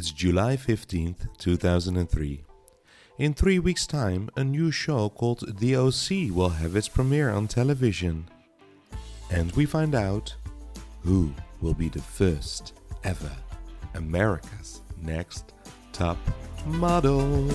It's July 15th, 2003. In 3 weeks' time, a new show called The OC will have its premiere on television. And we find out who will be the first ever America's Next Top Model.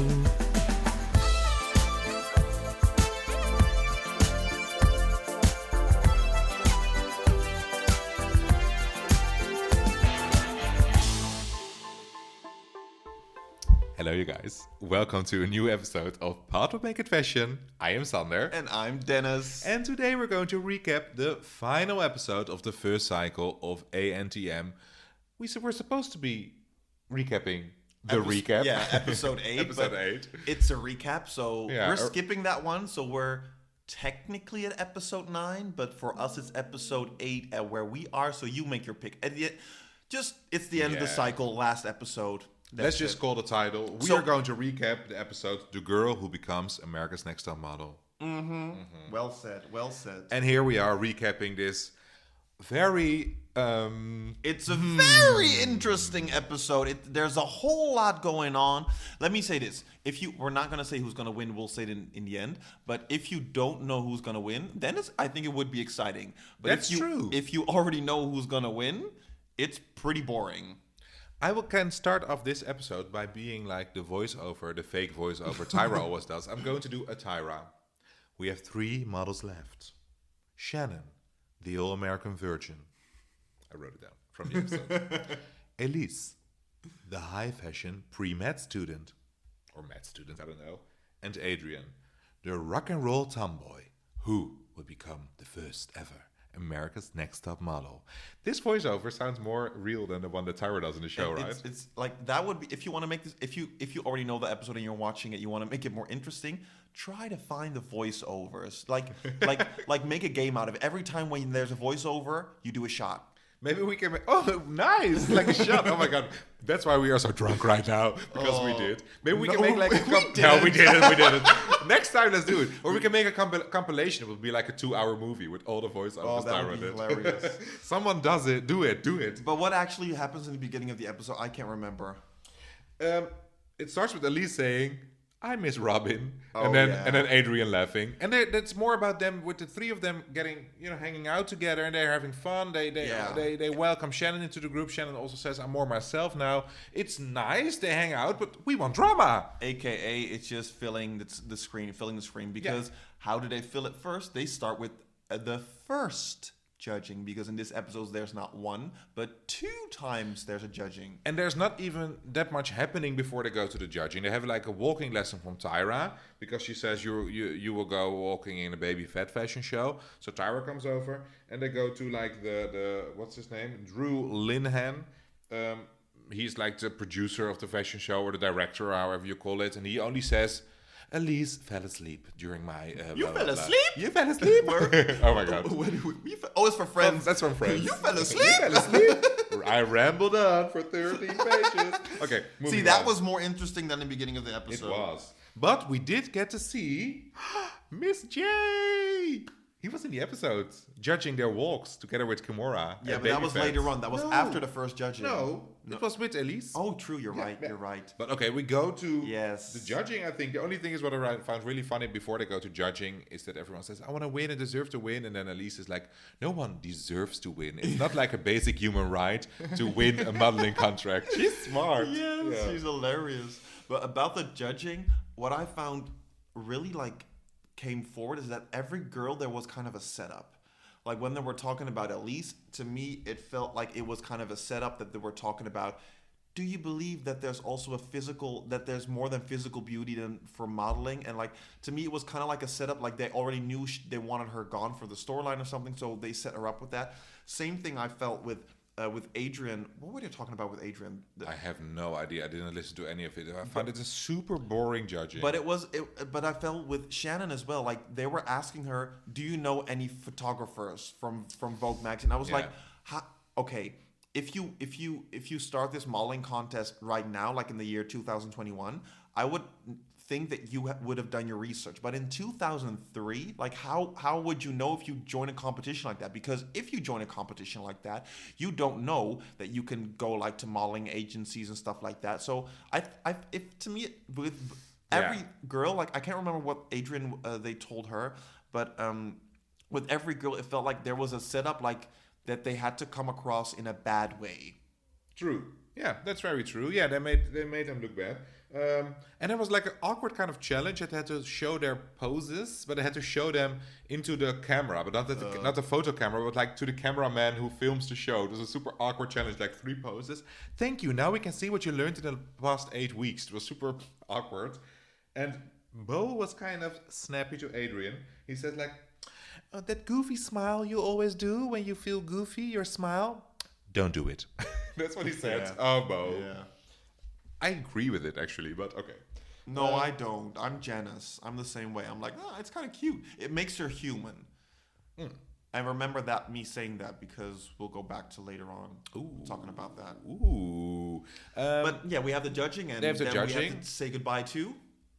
Hello you guys, welcome to a new episode of Part of Make It Fashion. I am Sander. And I'm Dennis. And today we're going to recap the final episode of the first cycle of ANTM. We're supposed to be recapping the recap. Yeah, episode 8. Episode 8. It's a recap, so Yeah, we're skipping that one. So we're technically at episode 9, but for us it's episode 8 at where we are. So you make your pick. It's the end of the cycle, last episode. Let's just call the title. We are going to recap the episode, The Girl Who Becomes America's Next Top Model. Well said, well said. And here we are recapping this very... It's a very interesting episode. There's a whole lot going on. Let me say this. We're not going to say who's going to win. We'll say it in the end. But if you don't know who's going to win, then I think it would be exciting. But That's true. If you already know who's going to win, it's pretty boring. Can start off this episode by being like the voiceover, the fake voiceover Tyra always does. I'm going to do a Tyra. We have 3 models left. Shannon, the all-American virgin. I wrote it down from the episode. Elise, the high-fashion pre-med student. Or med student, I don't know. And Adrian, the rock and roll tomboy who will become the first ever America's Next Top Model. This voiceover sounds more real than the one that Tyra does in the show, right? It's like that would be if you want to make this. If you already know the episode and you're watching it, you want to make it more interesting. Try to find the voiceovers. Like make a game out of it. Every time when there's a voiceover, you do a shot. Maybe we can make... Oh, nice! Like a shot. Oh my god. That's why we are so drunk right now. Because we did. Maybe we can make like a... No, we didn't. Next time, let's do it. Or we can make a compilation. It will be like a 2-hour movie with all the voiceovers. Oh, that would be hilarious. Someone does it. Do it. But what actually happens in the beginning of the episode, I can't remember. It starts with Elise saying... I miss Robin, and then Adrian laughing, and that's more about them with the 3 of them getting, hanging out together, and they're having fun. They welcome Shannon into the group. Shannon also says, "I'm more myself now." It's nice they hang out, but we want drama. AKA, it's just filling the screen, because how do they fill it first? They start with the first judging, because in this episode there's not 1 but 2 times there's a judging, and there's not even that much happening before they go to the judging. They have like a walking lesson from Tyra, because she says you will go walking in a baby fat fashion show. So Tyra comes over and they go to like the what's his name, Drew Linhan. He's like the producer of the fashion show, or the director, or however you call it, and he only says, Elise fell asleep during my... You fell asleep? You fell asleep? Oh my god. It's for Friends. That's from Friends. You fell asleep? You fell asleep? I rambled on for 13 pages. Okay, see, that was more interesting than the beginning of the episode. It was. But we did get to see Miss J. He was in the episodes, judging their walks together with Kimura. Yeah, but that was later on. That was after the first judging. No, it was with Elise. Oh, true. You're right. You're right. But okay, we go to the judging. I think the only thing is what I found really funny before they go to judging is that everyone says, "I want to win. I deserve to win." And then Elise is like, "No one deserves to win. It's not like a basic human right to win a modeling contract." She's smart. Yes, she's hilarious. But about the judging, what I found really came forward is that every girl there was kind of a setup. Like when they were talking about Elise, to me it felt like it was kind of a setup that they were talking about. Do you believe that there's also that there's more than physical beauty than for modeling? And to me it was kind of like a setup, like they already knew they wanted her gone for the storyline or something, so they set her up with that. Same thing I felt with Adrian. What were they talking about with Adrian? I have no idea. I didn't listen to any of it. I found it a super boring judging. But but I felt with Shannon as well. Like they were asking her, "Do you know any photographers from Vogue magazine?" I was like, "Okay, if you start this modeling contest right now, like in the year 2021, I would think that you would have done your research. But in 2003, like how would you know if you join a competition like that? Because if you join a competition like that, you don't know that you can go like to modeling agencies and stuff like that. So if to me with every girl, like I can't remember what Adrian they told her, but with every girl, it felt like there was a setup like that they had to come across in a bad way. True. Yeah, that's very true. Yeah, they made them look bad. And it was like an awkward kind of challenge. They had to show their poses, but they had to show them into the camera, but not the photo camera, but like to the cameraman who films the show. It was a super awkward challenge, like 3 poses. Thank you. Now we can see what you learned in the past 8 weeks. It was super awkward. And Bo was kind of snappy to Adrian. He said like, that goofy smile you always do when you feel goofy, your smile, don't do it. That's what he said. Yeah. Oh, Bo. Yeah. I agree with it actually, but okay. No, I don't. I'm Janice. I'm the same way. I'm like, oh, it's kind of cute. It makes her human. I remember that me saying that because we'll go back to later on talking about that. Ooh. But yeah, we have the judging, and They have the then judging. we have to say goodbye to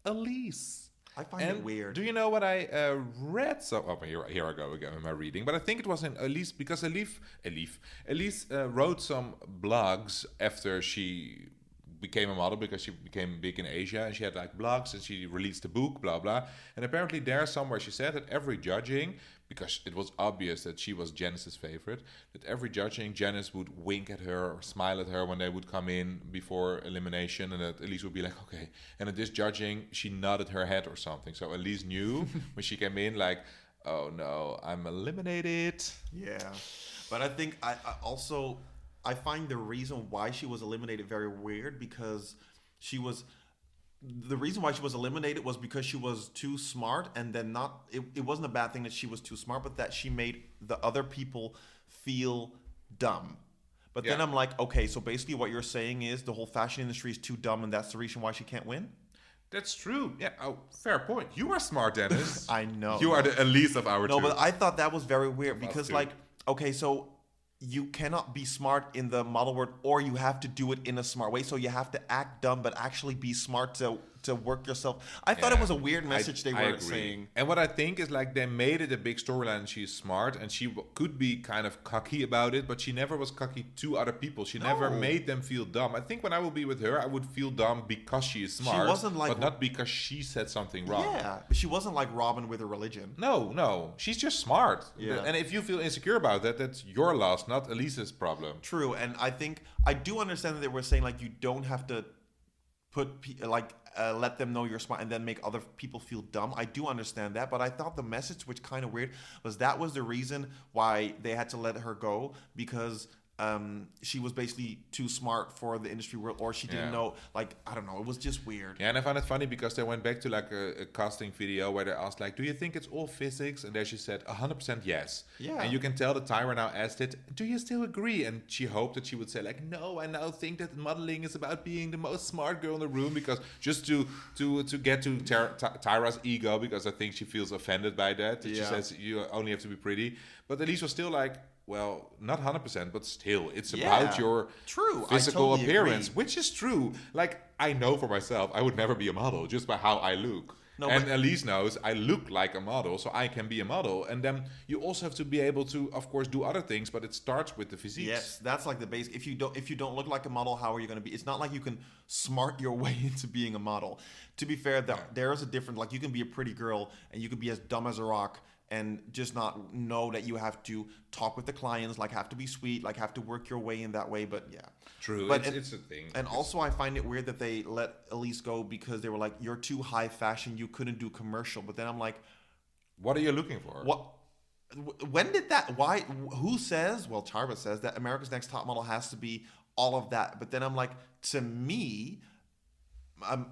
Elise. I find it weird. Do you know what I read? So here I go again in my reading. But I think it was in Elise because Elise wrote some blogs after she became a model because she became big in Asia, and she had like blogs and she released a book, blah blah. And apparently there somewhere she said that every judging, because it was obvious that she was Janice's favorite, that every judging Janice would wink at her or smile at her when they would come in before elimination, and that Elise would be like, okay. And at this judging, she nodded her head or something. So Elise knew when she came in, like, oh no, I'm eliminated. Yeah, but I think I find the reason why she was eliminated very weird because the reason why she was eliminated was because she was too smart, and then it wasn't a bad thing that she was too smart, but that she made the other people feel dumb. But then I'm like, okay, so basically what you're saying is the whole fashion industry is too dumb, and that's the reason why she can't win? That's true. Yeah. Oh, fair point. You are smart, Dennis. I know. You are the Elise of our two. No, but I thought that was very weird because, too. like, okay, so you cannot be smart in the model world, or you have to do it in a smart way. So you have to act dumb, but actually be smart to work yourself. I thought it was a weird message they were saying. And what I think is like they made it a big storyline. She's smart and she could be kind of cocky about it, but she never was cocky to other people. She never made them feel dumb. I think when I will be with her, I would feel dumb because she is smart, she wasn't like, but not because she said something wrong. Yeah, but she wasn't like Robin with her religion. No, she's just smart. Yeah. And if you feel insecure about that, that's your loss, not Elise's problem. True, and I think I do understand that they were saying like you don't have to let them know you're smart and then make other people feel dumb. I do understand that, but I thought the message, which kind of weird, was that was the reason why they had to let her go, because she was basically too smart for the industry world, or she didn't know, like, I don't know, it was just weird. Yeah, and I found it funny because they went back to like a casting video where they asked like, do you think it's all physics? And there she said 100% yes. Yeah. And you can tell that Tyra now asked it, do you still agree? And she hoped that she would say like, no, I now think that modeling is about being the most smart girl in the room, because just to get to Tyra's ego, because I think she feels offended by that. She says you only have to be pretty. But Elise was still like, well, not 100%, but still, it's about your physical appearance, which is true. Like, I know for myself, I would never be a model just by how I look. No, and Elise knows I look like a model, so I can be a model. And then you also have to be able to, of course, do other things, but it starts with the physique. Yes, that's like the base. If you don't look like a model, how are you going to be? It's not like you can smart your way into being a model. To be fair, there is a difference. Like, you can be a pretty girl and you can be as dumb as a rock and just not know that you have to talk with the clients, like have to be sweet, like have to work your way in that way. But yeah, true. But it's a thing. And also, I find it weird that they let Elise go because they were like, "You're too high fashion. You couldn't do commercial." But then I'm like, "What are you looking for?" What? When did that? Why? Who says? Well, Charva says that America's Next Top Model has to be all of that. But then I'm like, to me,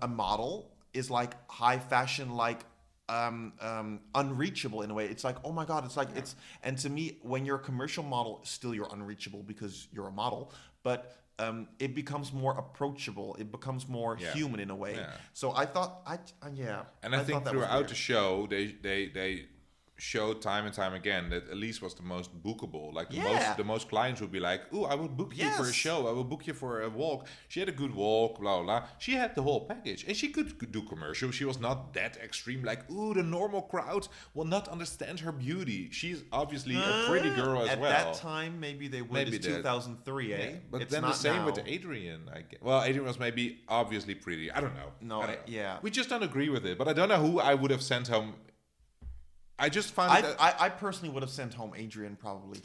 a model is like high fashion, like unreachable in a way. It's like, oh my god, it's like it's, and to me, when you're a commercial model, still you're unreachable because you're a model, but it becomes more approachable, it becomes more human in a way. So I thought and I think throughout the show they showed time and time again that Elise was the most bookable. Like Yeah. the most clients would be like, "Ooh, I will book you for a Yes. show. I will book you for a walk." She had a good walk, blah blah. She had the whole package, and she could do commercials. She was not that extreme. Like, "Ooh, the normal crowd will not understand her beauty." She's obviously a pretty girl as At well. that time, maybe they would. Maybe It's that. 2003, eh? Yeah, but It's then the not same now. with Adrian. Well, Adrian was maybe obviously pretty. I don't know. No, I don't know. yeah. We just don't agree with it. But I don't know who I would have sent home. I just found that I personally would have sent home Adrian probably.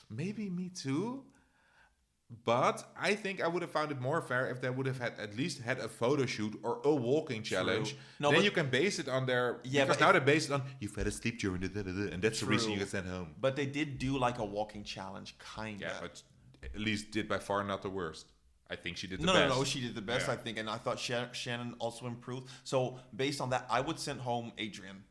maybe me too. But I think I would have found it more fair if they would have had at least had a photo shoot or a walking challenge. No, then but- you can base it on their because but now they base it on you fell asleep during the and that's the reason you True. get sent home. But they did do like a walking challenge, kind of. Yeah, but at least did by far not the worst. I think she did the No, best. no, she did the best, Yeah. I think, and I thought Shannon also improved. So based on that, I would send home Adrian.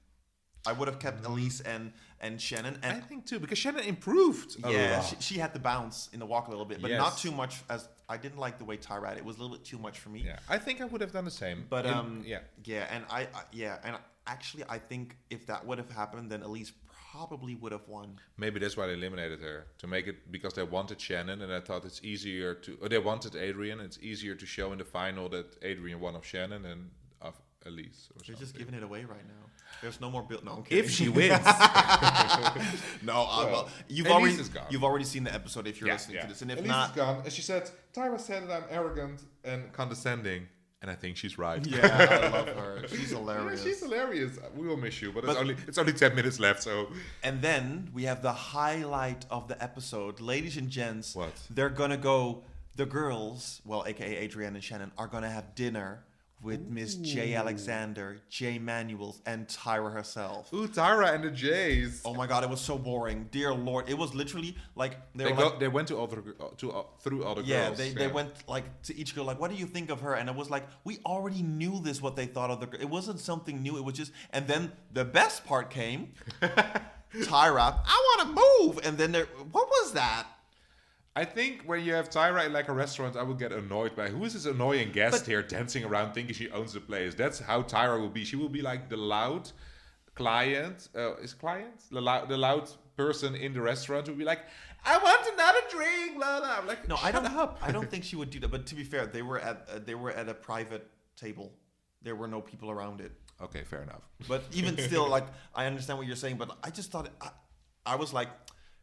I would have kept Elise and Shannon, I and think too because Shannon improved. A yeah, lot. she had the bounce in the walk a little bit, but Yes. not too much. As I didn't like the way Tyra had it. It was a little bit too much for me. Yeah, I think I would have done the same. But yeah, and and actually, I think if that would have happened, then Elise probably would have won. maybe that's why they eliminated her to make it because they wanted Shannon, and I thought it's easier to. Or they wanted Adrian. It's easier to show in the final that Adrian won of Shannon and of Elise. Or They're just something. giving it away right now. There's no more build. No, I'm kidding. If she wins, no, Well, you've Elise already is gone. you've already seen the episode if you're listening to this, and if Elise not, is gone, and she said Tyra said that I'm arrogant and condescending, and I think she's right. yeah, I love her. She's Yeah, hilarious. she's hilarious. We will miss you, but, But- it's only 10 minutes left, so And then we have the highlight of the episode, ladies and gents. What? They're gonna go. The girls, well, aka Adrienne and Shannon, are gonna have dinner with Miss J. Alexander, J. Manuels, and Tyra herself. ooh, Tyra and the Jays. Oh my god, it was so boring. Dear Lord, it was literally like They went to other through other yeah, girls. they went like to each girl like, what do you think of her? And it was like we already knew this what they thought of the girl. It wasn't something new. It was just and then the best part came. Tyra, I want to move, and then what was that? I think when you have Tyra in like a restaurant, I would get annoyed by who is this annoying guest here dancing around thinking she owns the place. That's how Tyra will be. She will be like the loud client. The loud person in the restaurant who will be like, I want another drink. Blah blah. I'm like, No, shut up. I don't think she would do that. But to be fair, they were at a private table. There were no people around it. Okay, fair enough. But even still, like I understand what you're saying, but I just thought I was like,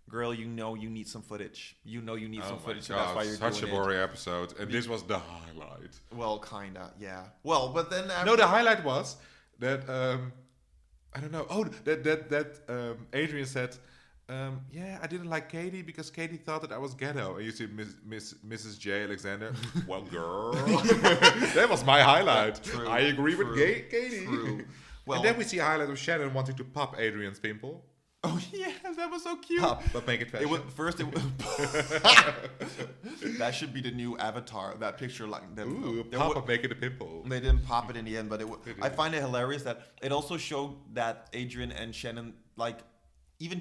girl, you need some footage. You need some footage, so that's why you're such doing a boring episode, and this was the highlight. it. Well, kinda, yeah. Well, but then No, the highlight was that I don't know. Oh, that Adrian said, yeah, I didn't like Katie because Katie thought that I was ghetto. And you see Mrs. J. Alexander. Well, girl, that was my highlight. True, I agree with true, Katie. true. Well, and then we see a highlight of Shannon wanting to pop Adrian's pimple. oh yeah, that was so cute. Pop, but make it fashion. It was first. That should be the new avatar. That picture, like the, Ooh, there pop wa- up, make it a pimple. They didn't pop it in the end, but They I did. find it hilarious that it also showed that Adrian and Shannon, like, even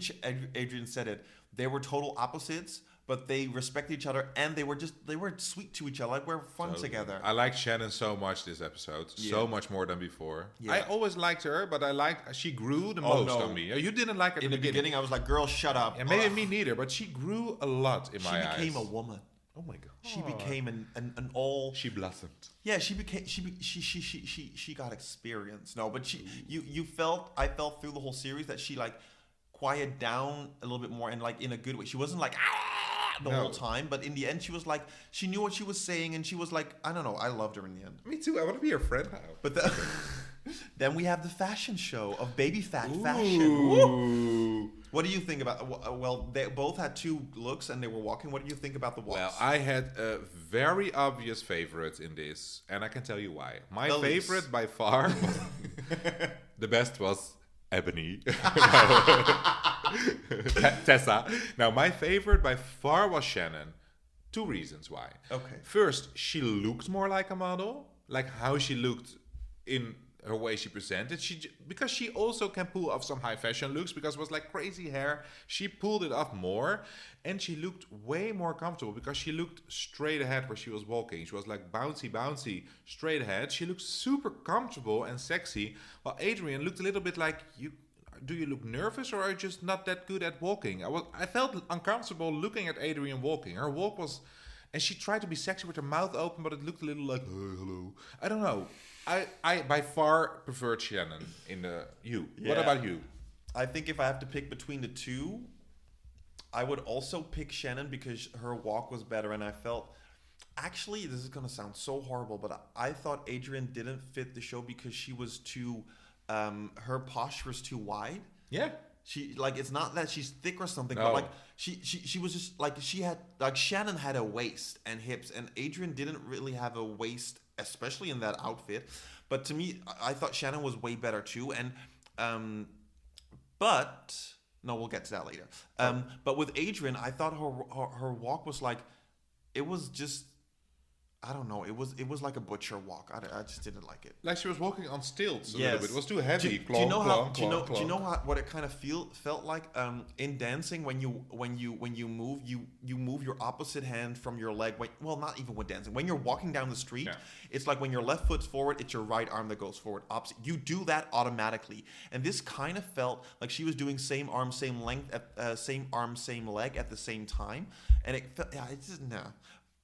Adrian said it, they were total opposites, but they respect each other and they were sweet to each other. Like, we're fun Totally. together. I liked Shannon so much this episode, so Yeah. much more than before. Yeah. I always liked her, but she grew the Oh, most no. on me. You didn't like her In the beginning, I was like, girl, shut up. and maybe Ugh. me neither, but she grew a lot in She my eyes. became a woman. Oh my god. She became an all. She blossomed. Yeah, she got experience. No, but I felt through the whole series that she like quieted down a little bit more and like in a good way. She wasn't like the No. whole time, but in the end she was like she knew what she was saying and she was like, I don't know, I loved her in the end. Me too. I want to be your friend now. But then we have the fashion show of baby fat fashion. Woo! Ooh. What do you think about? Well, they both had two looks and they were walking. What do you think about the walks? Well, I had a very obvious favorite in this, and I can tell you why. My Elise. favorite by far, the best was Ebony. Tessa. Now, my favorite by far was Shannon. Two reasons why. Okay. First, she looked more like a model, like how she looked in her way she presented. Because she also can pull off some high fashion looks because it was like crazy hair. She pulled it off more, and she looked way more comfortable because she looked straight ahead where she was walking. She was like bouncy, straight ahead. She looked super comfortable and sexy, while Adrian looked a little bit like, do you look nervous or are you just not that good at walking? I felt uncomfortable looking at Adrian walking. Her walk was, and she tried to be sexy with her mouth open, but it looked a little like, hey, hello. I don't know. I by far preferred Shannon in the you. Yeah. What about you? I think if I have to pick between the two, I would also pick Shannon because her walk was better, and I felt. Actually, this is gonna sound so horrible, but I thought Adrian didn't fit the show because she was too. Her posture was too wide. Yeah. She like it's not that she's thick or something, No. but like she was just like she had like Shannon had a waist and hips, and Adrian didn't really have a waist, especially in that outfit. But to me, I thought Shannon was way better too, and but no, we'll get to that later. But with Adrian, I thought her walk was like it was just. I don't know. It was like a butcher walk. I just didn't like it. Like she was walking on stilts a Yes. little bit. It was too heavy. Do you know how? Do you know what it kind of felt like? In dancing, when you move, you move your opposite hand from your leg. Well, not even with dancing. When you're walking down the street, it's like when your left foot's forward, it's your right arm that goes forward. Opposite. You do that automatically, and this kind of felt like she was doing same arm, same length, same arm, same leg at the same time, and it felt it's just nah.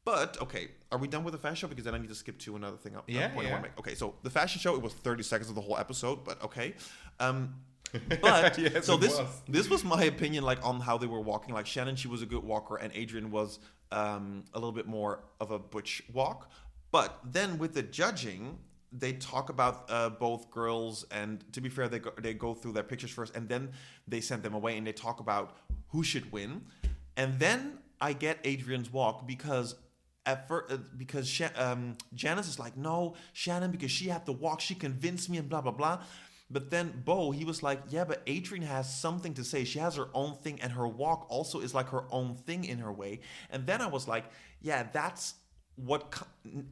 But, okay, are we done with the fashion show? Because then I need to skip to another thing. Yeah. I want to make. Okay, so the fashion show, it was 30 seconds of the whole episode, but okay. But, yes, so this was my opinion, like, on how they were walking. Like, Shannon, she was a good walker, and Adrian was a little bit more of a butch walk. But then with the judging, they talk about both girls, and to be fair, they go through their pictures first, and then they send them away, and they talk about who should win. And then I get Adrian's walk because... Janice is like, no, Shannon, because she had to walk, she convinced me and blah, blah, blah. But then Bo, he was like, yeah, but Adrian has something to say. She has her own thing, and her walk also is like her own thing in her way. And then I was like, yeah, that's what,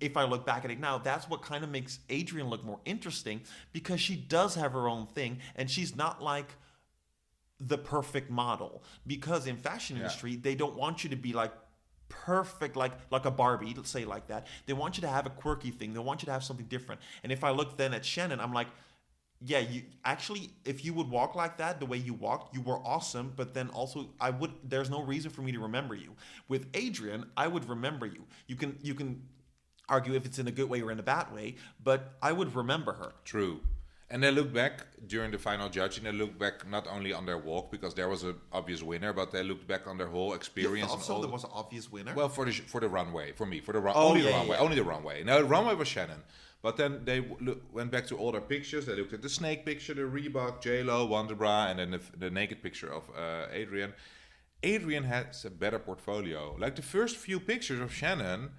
if I look back at it now, that's what kind of makes Adrian look more interesting, because she does have her own thing, and she's not like the perfect model. Because in fashion industry, they don't want you to be like, perfect like a Barbie, let's say like that. They want you to have a quirky thing. They want you to have something different. And if I look then at Shannon, I'm like, yeah, you actually, if you would walk like that, the way you walked, you were awesome. But then also, there's no reason for me to remember you. With Adrian, I would remember you. You can argue if it's in a good way or in a bad way, but I would remember her. True. And they look back during the final judging. They look back not only on their walk, because there was an obvious winner, but they looked back on their whole experience. Also, there was an obvious winner. Well, for the runway, for me, only the runway. No, the runway was Shannon. But then they went back to all their pictures. They looked at the snake picture, the Reebok, J-Lo, Wonder Bra, and then the naked picture of Adrian. Adrian has a better portfolio. Like the first few pictures of Shannon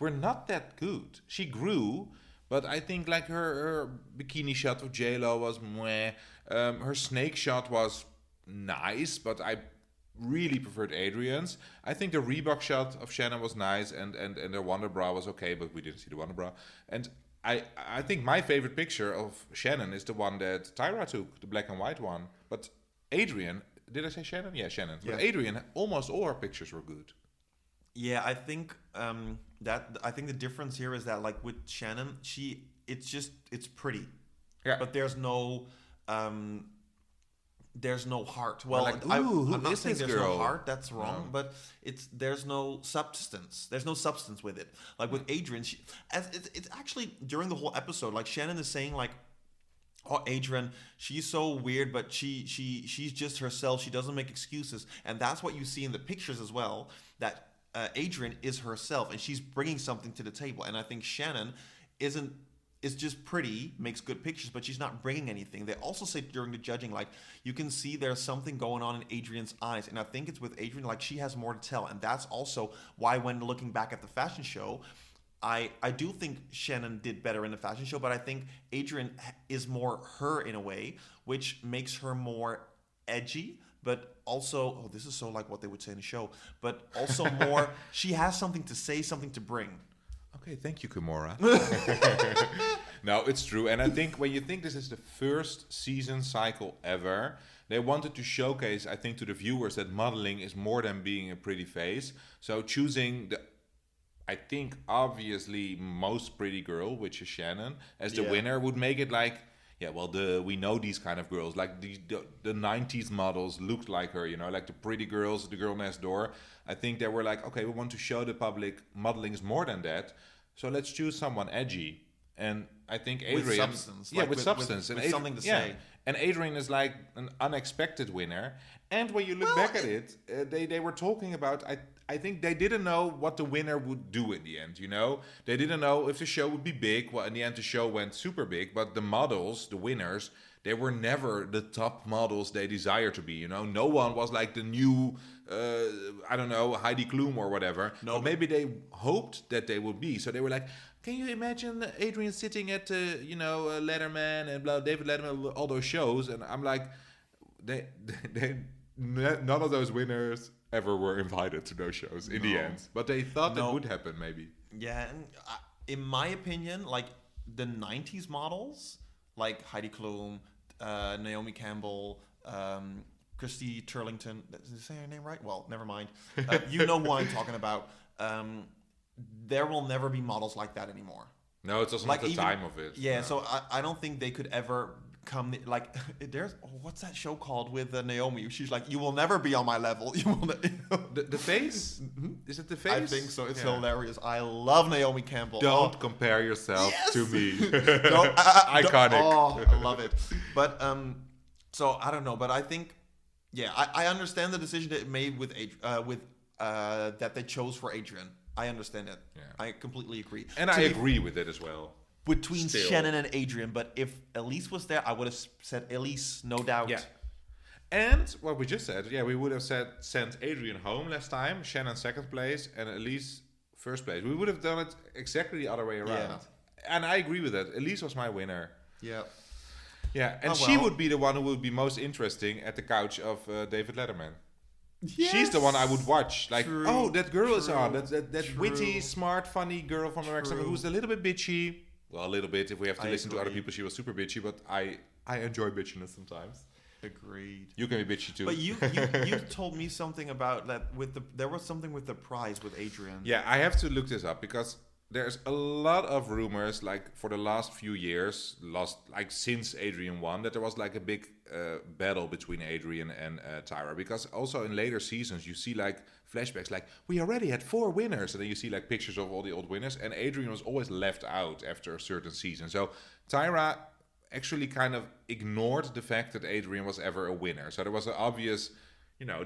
were not that good. She grew. But I think like her bikini shot of J-Lo was meh. Her snake shot was nice, but I really preferred Adrian's. I think the Reebok shot of Shannon was nice, and their Wonder Bra was okay, but we didn't see the Wonder Bra. And I think my favorite picture of Shannon is the one that Tyra took, the black and white one. But Adrian, did I say Shannon? Yeah, Shannon. Yeah. But Adrian, almost all her pictures were good. Yeah, I think the difference here is that like with Shannon, it's pretty. Yeah. But there's no heart. Well, like, I'm who not is saying this there's girl? no heart. That's wrong. No. But there's no substance. There's no substance with it. Like with Adrian, it's actually during the whole episode, like Shannon is saying like, oh, Adrian, she's so weird, but she's just herself. She doesn't make excuses, and that's what you see in the pictures as well. That Adrian is herself, and she's bringing something to the table. And I think Shannon is just pretty, makes good pictures, but she's not bringing anything. They also say during the judging, like, you can see there's something going on in Adrian's eyes. And I think it's with Adrian, like, she has more to tell. And that's also why when looking back at the fashion show, I do think Shannon did better in the fashion show, but I think Adrian is more her in a way, which makes her more edgy. But also, oh, this is so like what they would say in the show, but also more, she has something to say, something to bring. Okay, thank you, Kimura. No, it's true. And I think when you think this is the first season cycle ever, they wanted to showcase, I think, to the viewers that modeling is more than being a pretty face. So choosing the, I think, obviously most pretty girl, which is Shannon, as the winner would make it like, yeah, well, we know these kind of girls, like the 90s models looked like her, you know, like the pretty girls, the girl next door. I think they were like, okay, we want to show the public modeling is more than that, so let's choose someone edgy. And I think Adrian, with substance, yeah, like with substance, with and something to yeah, say. and Adrian is like an unexpected winner. And when you look back at it, they were talking about, I think they didn't know what the winner would do in the end, you know? They didn't know if the show would be big. Well, in the end, the show went super big, but the models, the winners, they were never the top models they desire to be, you know? No one was like the new, I don't know, Heidi Klum or whatever. No, but maybe they hoped that they would be. So they were like, can you imagine Adrian sitting at, Letterman and David Letterman, all those shows? And I'm like, none of those winners ever were invited to those shows in the end, but they thought that would happen maybe. Yeah, and in my opinion, like the 90s models, like Heidi Klum, Naomi Campbell, Christy Turlington, did I say her name right? Well, never mind. You know who I'm talking about. There will never be models like that anymore. No, it's also like not the time of it. Yeah, no. so I don't think they could ever come like there's what's that show called with Naomi? She's like, you will never be on my level. You will. The Face? Mm-hmm. Is it The Face? I think so. It's hilarious. I love Naomi Campbell. Don't compare yourself to me. Iconic. Oh, I love it. But so I don't know. But I think, yeah, I understand the decision they made with that they chose for Adrian. I understand it. Yeah. I completely agree. And I agree with it as well. Between Shannon and Adrian, but if Elise was there, I would have said Elise, no doubt. Yeah. And what we just said, yeah, we would have sent Adrian home last time, Shannon second place, and Elise first place. We would have done it exactly the other way around. Yeah. And I agree with that. Elise was my winner. Yeah. Yeah, and she would be the one who would be most interesting at the couch of David Letterman. Yes. She's the one I would watch. Like, oh, that girl is on. That witty, smart, funny girl from America who's a little bit bitchy. Well, a little bit. If we have to listen to other people, she was super bitchy. But I enjoy bitchiness sometimes. Agreed. You can be bitchy too. But you told me something about that there was something with the prize with Adrian. Yeah, I have to look this up because there's a lot of rumors, like for the last few years, since Adrian won, that there was like a big battle between Adrian and Tyra. Because also in later seasons, you see like flashbacks, like we already had 4 winners, and then you see like pictures of all the old winners, and Adrian was always left out after a certain season. So Tyra actually kind of ignored the fact that Adrian was ever a winner. So there was an obvious,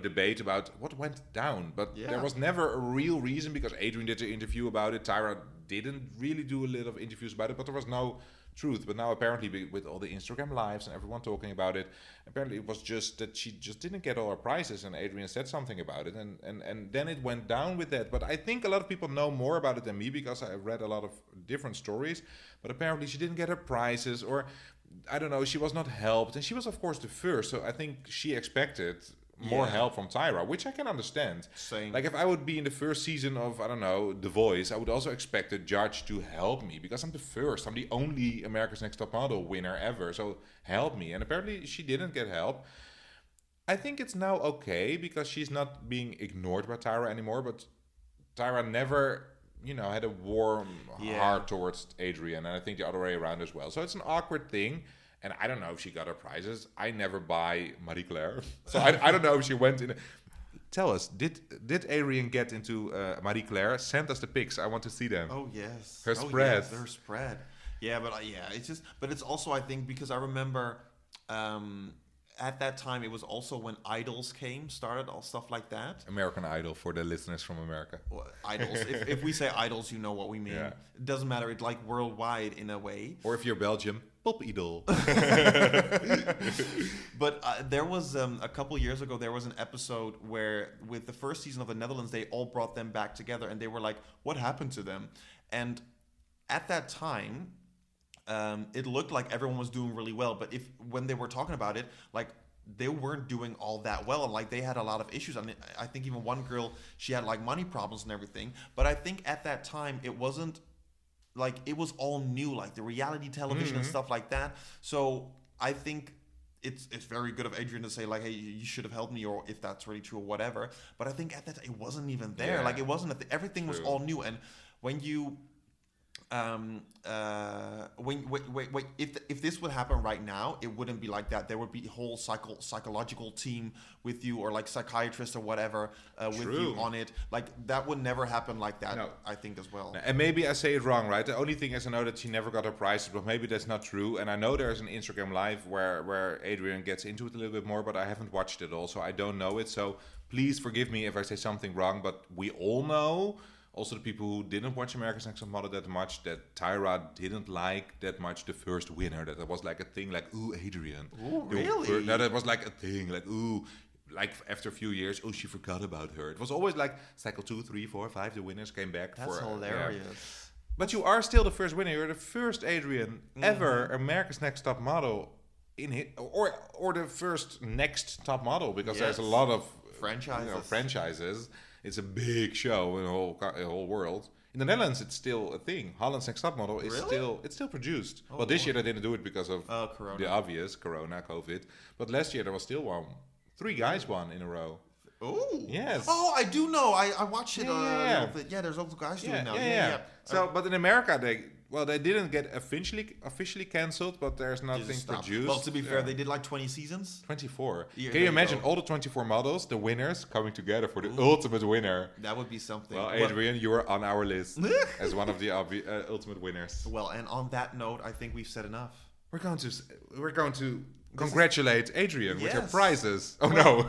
debate about what went down, but there was never a real reason because Adrian did an interview about it. Tyra didn't really do a lot of interviews about it, but there was no truth. But now apparently with all the Instagram lives and everyone talking about it, apparently it was just that she just didn't get all her prizes, and Adrian said something about it, and then it went down with that. But I think a lot of people know more about it than me because I read a lot of different stories, but apparently she didn't get her prizes, or I don't know, she was not helped, and she was of course the first, so I think she expected more help from Tyra, which I can understand. Same. Like if I would be in the first season of, I don't know, The Voice, I would also expect a judge to help me because I'm the first. I'm the only America's Next Top Model winner ever, so help me. And apparently she didn't get help. I think it's now okay because she's not being ignored by Tyra anymore, but Tyra never, had a warm heart towards Adrian, and I think the other way around as well. So it's an awkward thing. And I don't know if she got her prizes. I never buy Marie Claire. So I don't know if she went in. Tell us, did Adrian get into Marie Claire? Send us the pics. I want to see them. Oh, yes. Her spread. Yes, her spread. Yeah, but it's just, but it's also, I think, because I remember at that time, it was also when Idols started, all stuff like that. American Idol for the listeners from America. Well, Idols. if we say Idols, you know what we mean. Yeah. It doesn't matter. It's like worldwide in a way. Or if you're Belgium, Pop Idol. But there was a couple years ago, there was an episode where with the first season of the Netherlands, they all brought them back together, and they were like, what happened to them? And at that time, it looked like everyone was doing really well, but when they were talking about it, like they weren't doing all that well, and like they had a lot of issues. I mean, I think even one girl, she had like money problems and everything. But I think at that time it wasn't like, it was all new, like the reality television and stuff like that. So I think it's very good of Adrian to say like, hey, you should have helped me, or if that's really true or whatever. But I think at that time it wasn't even there. Like it wasn't everything was all new. And when you if this would happen right now, it wouldn't be like that. There would be a whole psychological team with you, or like psychiatrists or whatever with you on it. Like that would never happen like that. No. I think as well. And maybe I say it wrong, right? The only thing is I know that she never got her prize, but maybe that's not true. And I know there's an Instagram live where Adrian gets into it a little bit more, but I haven't watched it all, so I don't know it. So please forgive me if I say something wrong, but we all know, also the people who didn't watch America's Next Top Model that much, that Tyra didn't like that much the first winner. That was like a thing, like, ooh, Adrian. Ooh, really? No, that was like a thing, like, ooh. Like after a few years, oh, she forgot about her. It was always like cycle 2, 3, 4, 5. The winners came back. That's hilarious. Yeah. But you are still the first winner. You're the first Adrian ever America's Next Top Model in hit, or the first next top model, because there's a lot of franchises. It's a big show in the whole world. In the Netherlands, it's still a thing. Holland's Next Top Model is still produced. Well, this year they didn't do it because of the obvious Corona, COVID. But last year there was still one. 3 guys won in a row. Oh yes! Oh, I do know. I watched it. Yeah. There's also guys doing now. Yeah. So, but in America, they didn't get officially cancelled, but there's nothing produced. Well, to be fair, they did like 20 seasons. 24. Yeah, can you imagine all the 24 models, the winners, coming together for the ultimate winner? That would be something. Well, Adrian, you are on our list as one of the ultimate winners. Well, and on that note, I think we've said enough. We're going to congratulate Adrian with her prizes. Oh no.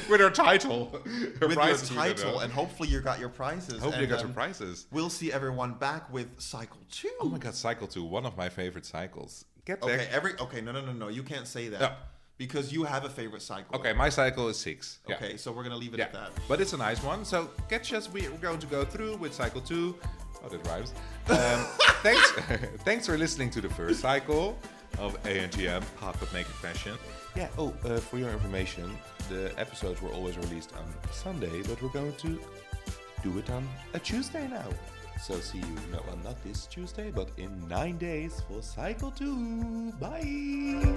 With her title. With your title, and hopefully you got your prizes. Hopefully you got your prizes. We'll see everyone back with cycle 2. Oh my god, cycle 2, one of my favorite cycles. Get back. Okay, no, you can't say that. No. Because you have a favorite cycle. Okay, my cycle is 6. Okay, so we're going to leave it at that. But it's a nice one. So catch us. We're going to go through with cycle 2. Oh, that rhymes. Thanks for listening to the first cycle of ANTM, Hot But Naked Fashion. Yeah, for your information, the episodes were always released on Sunday, but we're going to do it on a Tuesday now. So see you, not this Tuesday, but in 9 days for cycle 2. Bye!